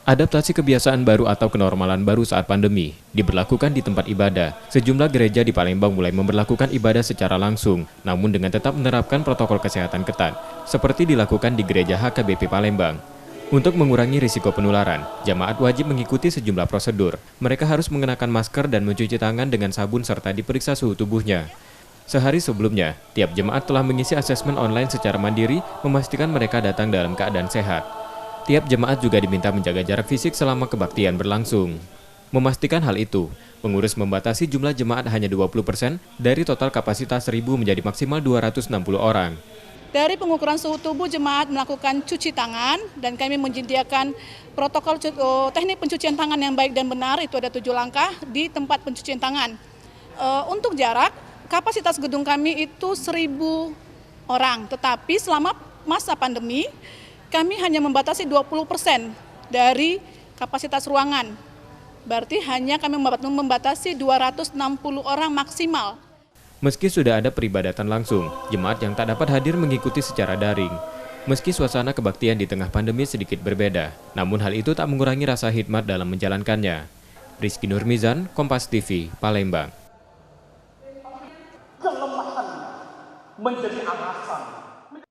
Adaptasi kebiasaan baru atau kenormalan baru saat pandemi diberlakukan di tempat ibadah. Sejumlah gereja di Palembang mulai memberlakukan ibadah secara langsung, namun dengan tetap menerapkan protokol kesehatan ketat, seperti dilakukan di Gereja HKBP Palembang. Untuk mengurangi risiko penularan, jamaat wajib mengikuti sejumlah prosedur. Mereka harus mengenakan masker dan mencuci tangan dengan sabun serta diperiksa suhu tubuhnya. Sehari sebelumnya, tiap jemaat telah mengisi asesmen online secara mandiri, memastikan mereka datang dalam keadaan sehat. Tiap jemaat juga diminta menjaga jarak fisik selama kebaktian berlangsung. Memastikan hal itu, pengurus membatasi jumlah jemaat hanya 20% dari total kapasitas 1.000 menjadi maksimal 260 orang. Dari pengukuran suhu tubuh, jemaat melakukan cuci tangan dan kami menyediakan protokol teknik pencucian tangan yang baik dan benar, itu ada 7 langkah di tempat pencucian tangan. Untuk jarak, kapasitas gedung kami itu 1.000 orang, tetapi selama masa pandemi, kami hanya membatasi 20% dari kapasitas ruangan. Berarti hanya kami membatasi 260 orang maksimal. Meski sudah ada peribadatan langsung, jemaat yang tak dapat hadir mengikuti secara daring. Meski suasana kebaktian di tengah pandemi sedikit berbeda, namun hal itu tak mengurangi rasa hikmat dalam menjalankannya. Rizky Nurmizan, Kompas TV, Palembang.